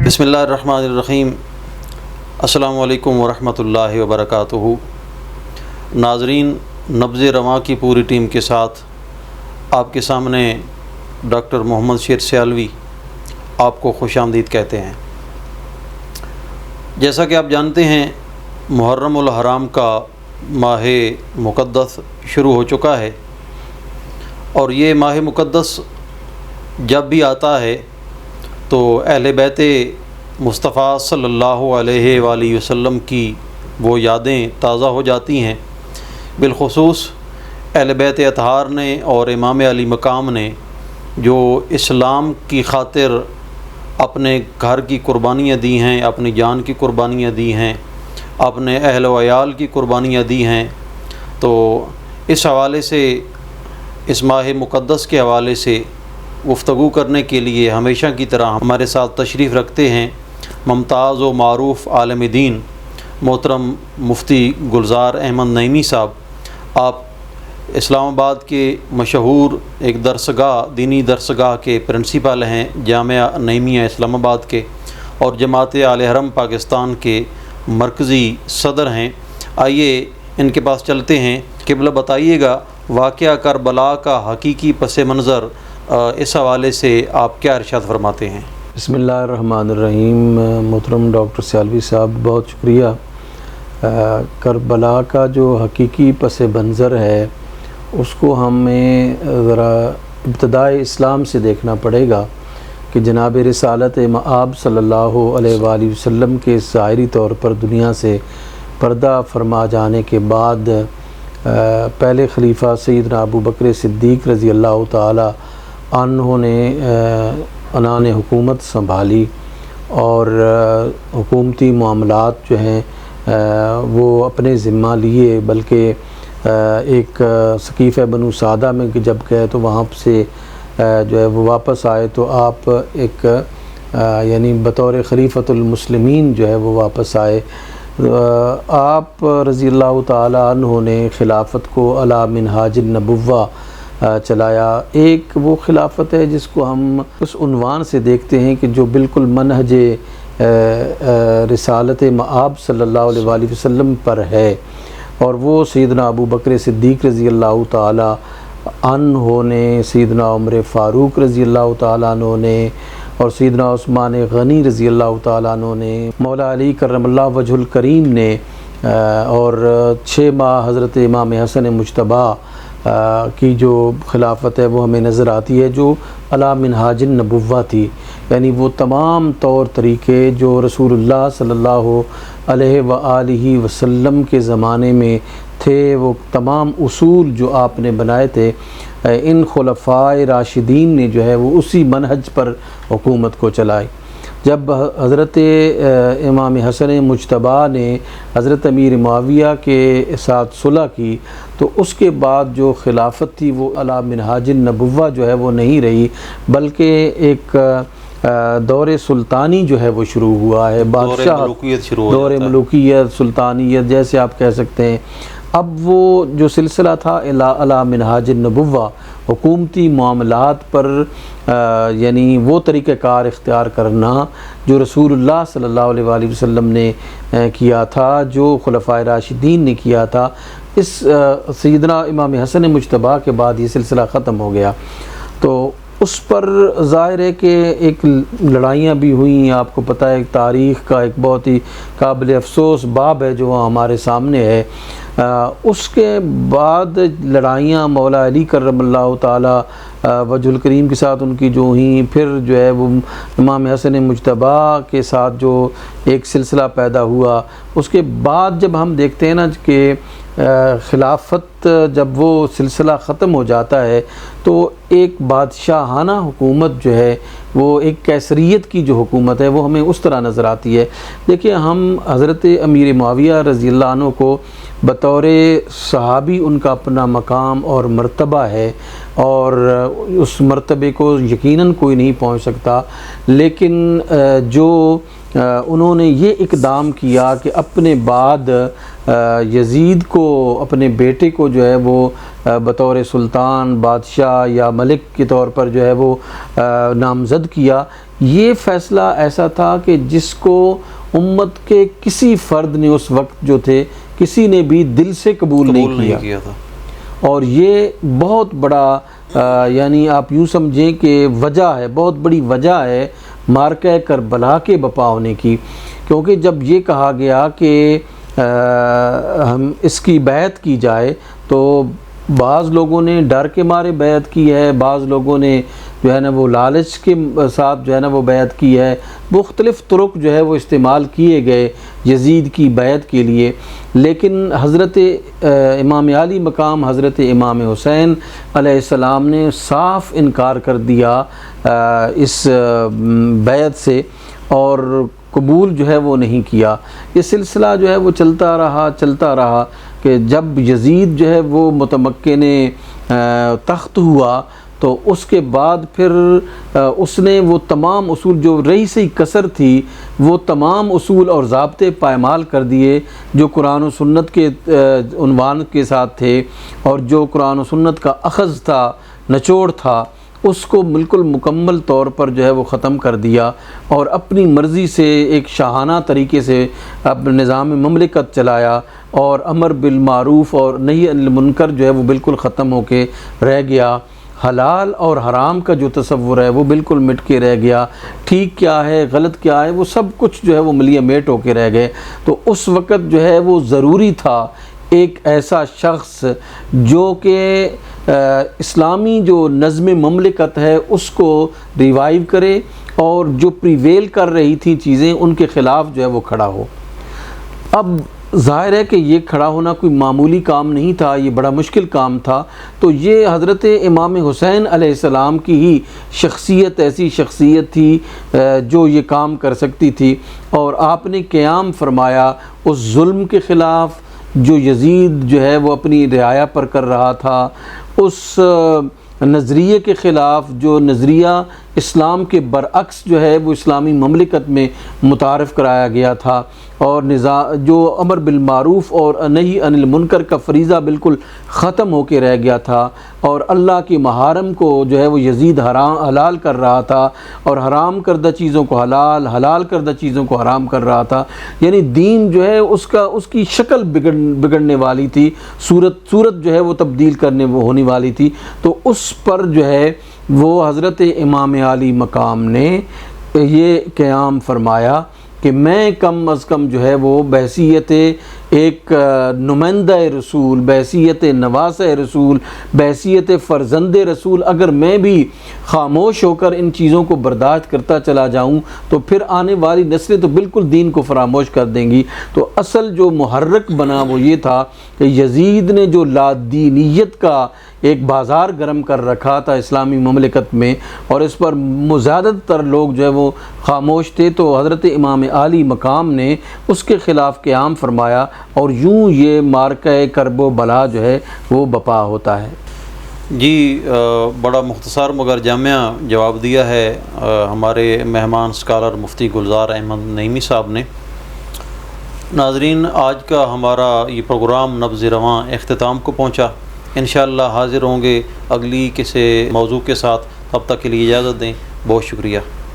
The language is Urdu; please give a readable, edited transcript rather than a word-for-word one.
بسم اللہ الرحمن الرحیم۔ السلام علیکم ورحمۃ اللہ وبرکاتہ۔ ناظرین، نبض رواں کی پوری ٹیم کے ساتھ آپ کے سامنے ڈاکٹر محمد شیر سیالوی آپ کو خوش آمدید کہتے ہیں۔ جیسا کہ آپ جانتے ہیں، محرم الحرام کا ماہ مقدس شروع ہو چکا ہے، اور یہ ماہ مقدس جب بھی آتا ہے تو اہل بیت مصطفیٰ صلی اللہ علیہ وآلہ وسلم کی وہ یادیں تازہ ہو جاتی ہیں۔ بالخصوص اہل بیت اطہار نے اور امام علی مقام نے جو اسلام کی خاطر اپنے گھر کی قربانیاں دی ہیں، اپنی جان کی قربانیاں دی ہیں، اپنے اہل و عیال کی قربانیاں دی ہیں، تو اس حوالے سے، اس ماہ مقدس کے حوالے سے گفتگو کرنے کے لیے ہمیشہ کی طرح ہمارے ساتھ تشریف رکھتے ہیں ممتاز و معروف عالم دین محترم مفتی گلزار احمد نعیمی صاحب۔ آپ اسلام آباد کے مشہور ایک دینی درسگاہ کے پرنسپل ہیں، جامعہ نعیمیہ اسلام آباد کے، اور جماعت آل حرم پاکستان کے مرکزی صدر ہیں۔ آئیے ان کے پاس چلتے ہیں۔ قبلہ بتائیے گا، واقعہ کربلا کا حقیقی پس منظر، اس حوالے سے آپ کیا ارشاد فرماتے ہیں؟ بسم اللہ الرحمن الرحیم۔ محترم ڈاکٹر سیالوی صاحب، بہت شکریہ۔ کربلا کا جو حقیقی پس منظر ہے اس کو ہمیں ذرا ابتدائے اسلام سے دیکھنا پڑے گا کہ جناب رسالت مآب صلی اللہ علیہ وآلہ وسلم کے ظاہری طور پر دنیا سے پردہ فرما جانے کے بعد پہلے خلیفہ سیدنا ابو بکر صدیق رضی اللہ تعالی عنہ نے عنان حکومت سنبھالی، اور حکومتی معاملات جو ہیں وہ اپنے ذمہ لیے، بلکہ ایک ثقیفہ بنو سعدہ میں جب گئے تو وہاں سے جو ہے وہ واپس آئے، تو آپ ایک یعنی بطور خلیفۃ المسلمین جو ہے وہ واپس آئے۔ آپ رضی اللہ تعالی عنہ نے خلافت کو علی منہاج النبوہ چلایا۔ ایک وہ خلافت ہے جس کو ہم اس عنوان سے دیکھتے ہیں کہ جو بالکل منہج رسالت مآب صلی اللہ علیہ وآلہ وسلم پر ہے، اور وہ سیدنا ابو بکر صدیق رضی اللہ تعالی عنہ نے، سیدنا عمر فاروق رضی اللہ تعالی عنہ نے، اور سیدنا عثمان غنی رضی اللہ تعالی عنہ نے، مولا علی کرم اللہ وجہ الکریم نے، اور 6 ماہ حضرت امام حسن مجتبیٰ کی جو خلافت ہے وہ ہمیں نظر آتی ہے، جو علی منہاج النبوہ تھی، یعنی وہ تمام طور طریقے جو رسول اللہ صلی اللہ علیہ وآلہ وسلم کے زمانے میں تھے، وہ تمام اصول جو آپ نے بنائے تھے، ان خلفائے راشدین نے جو ہے وہ اسی منہج پر حکومت کو چلائی۔ جب حضرت امام حسن مجتبیٰ نے حضرت امیر معاویہ کے ساتھ صلح کی، تو اس کے بعد جو خلافت تھی وہ علی منہاج النبوہ جو ہے وہ نہیں رہی، بلکہ ایک دور سلطانی جو ہے وہ شروع ہوا ہے، بادشاہ دور ملوکیت، سلطانیت جیسے آپ کہہ سکتے ہیں۔ اب وہ جو سلسلہ تھا علی منہاج النبوہ، حکومتی معاملات پر یعنی وہ طریقہ کار اختیار کرنا جو رسول اللہ صلی اللہ علیہ وآلہ وسلم نے کیا تھا، جو خلفائے راشدین نے کیا تھا، اس سیدنا امام حسن مجتبیٰ کے بعد یہ سلسلہ ختم ہو گیا۔ تو اس پر ظاہر ہے کہ ایک لڑائیاں بھی ہوئیں، آپ کو پتہ ہے، ایک تاریخ کا ایک بہت ہی قابل افسوس باب ہے جو ہمارے سامنے ہے۔ اس کے بعد لڑائیاں مولا علی کرم اللہ تعالی وجہ الکریم کے ساتھ ان کی جو ہوئیں، پھر جو ہے وہ امام حسن مجتبیٰ کے ساتھ جو ایک سلسلہ پیدا ہوا، اس کے بعد جب ہم دیکھتے ہیں نا کہ خلافت جب وہ سلسلہ ختم ہو جاتا ہے تو ایک بادشاہانہ حکومت جو ہے وہ ایک کیسریت کی جو حکومت ہے وہ ہمیں اس طرح نظر آتی ہے۔ دیکھیے، ہم حضرت امیر معاویہ رضی اللہ عنہ کو بطور صحابی ان کا اپنا مقام اور مرتبہ ہے، اور اس مرتبے کو یقیناً کوئی نہیں پہنچ سکتا، لیکن جو انہوں نے یہ اقدام کیا کہ اپنے بعد یزید کو، اپنے بیٹے کو جو ہے وہ بطور سلطان، بادشاہ یا ملک کے طور پر جو ہے وہ نامزد کیا، یہ فیصلہ ایسا تھا کہ جس کو امت کے کسی فرد نے اس وقت جو تھے کسی نے بھی دل سے قبول نہیں کیا تھا۔ اور یہ بہت بڑا یعنی آپ یوں سمجھیں کہ وجہ ہے، بہت بڑی وجہ ہے معرکہ کربلا کے بپا ہونے کی، کیونکہ جب یہ کہا گیا کہ ہم اس کی بیعت کی جائے تو بعض لوگوں نے ڈر کے مارے بیعت کی ہے، بعض لوگوں نے جو ہے نا وہ لالچ کے ساتھ جو ہے نا وہ بیعت کی ہے، مختلف طرق جو ہے وہ استعمال کیے گئے یزید کی بیعت کے لیے، لیکن حضرت امام علی مقام حضرت امام حسین علیہ السلام نے صاف انکار کر دیا اس بیعت سے اور قبول جو ہے وہ نہیں کیا۔ یہ سلسلہ جو ہے وہ چلتا رہا کہ جب یزید جو ہے وہ متمکن تخت ہوا تو اس کے بعد پھر اس نے وہ تمام اصول جو رئیس کسر تھی وہ تمام اصول اور ضابطے پائمال کر دیے جو قرآن و سنت کے عنوان کے ساتھ تھے، اور جو قرآن و سنت کا اخذ تھا، نچوڑ تھا، اس کو بالکل مکمل طور پر جو ہے وہ ختم کر دیا اور اپنی مرضی سے ایک شاہانہ طریقے سے اپنا نظام مملکت چلایا، اور امر بالمعروف اور نہی عن المنکر جو ہے وہ بالکل ختم ہو کے رہ گیا۔ حلال اور حرام کا جو تصور ہے وہ بالکل مٹ کے رہ گیا، ٹھیک کیا ہے غلط کیا ہے وہ سب کچھ جو ہے وہ ملیے میٹ ہو کے رہ گئے۔ تو اس وقت جو ہے وہ ضروری تھا ایک ایسا شخص جو کہ اسلامی جو نظم مملکت ہے اس کو ریوائیو کرے اور جو پریویل کر رہی تھیں چیزیں ان کے خلاف جو ہے وہ کھڑا ہو۔ اب ظاہر ہے کہ یہ کھڑا ہونا کوئی معمولی کام نہیں تھا، یہ بڑا مشکل کام تھا۔ تو یہ حضرت امام حسین علیہ السلام کی ہی شخصیت ایسی شخصیت تھی جو یہ کام کر سکتی تھی، اور آپ نے قیام فرمایا اس ظلم کے خلاف جو یزید جو ہے وہ اپنی رعایا پر کر رہا تھا، اس نظریے کے خلاف جو نظریہ اسلام کے برعکس جو ہے وہ اسلامی مملکت میں متعارف کرایا گیا تھا، اور جو امر بالمعروف اور نہی عن المنکر کا فریضہ بالکل ختم ہو کے رہ گیا تھا، اور اللہ کی محارم کو جو ہے وہ یزید حلال کر رہا تھا، اور حرام کردہ چیزوں کو حلال، حلال کردہ چیزوں کو حرام کر رہا تھا، یعنی دین جو ہے اس کی شکل بگڑنے والی تھی، صورت جو ہے وہ تبدیل کرنے ہونے والی تھی۔ تو اس پر جو ہے وہ حضرت امام علی مقام نے یہ قیام فرمایا کہ میں کم از کم جو ہے وہ بحیثیت ایک نمائندہ رسول، بحیثیت نواس رسول، بحیثیت فرزند رسول، اگر میں بھی خاموش ہو کر ان چیزوں کو برداشت کرتا چلا جاؤں تو پھر آنے والی نسلیں تو بالکل دین کو فراموش کر دیں گی۔ تو اصل جو محرک بنا وہ یہ تھا کہ یزید نے جو لادینیت کا ایک بازار گرم کر رکھا تھا اسلامی مملکت میں، اور اس پر زیادہ تر لوگ جو ہے وہ خاموش تھے، تو حضرت امام علی مقام نے اس کے خلاف قیام فرمایا، اور یوں یہ معرکہ کرب و بلا جو ہے وہ بپا ہوتا ہے۔ جی بڑا مختصر مگر جامع جواب دیا ہے ہمارے مہمان اسکالر مفتی گلزار احمد نعیمی صاحب نے۔ ناظرین، آج کا ہمارا یہ پروگرام نبض رواں اختتام کو پہنچا۔ انشاءاللہ حاضر ہوں گے اگلی کسی موضوع کے ساتھ، تب تک کے لیے اجازت دیں، بہت شکریہ۔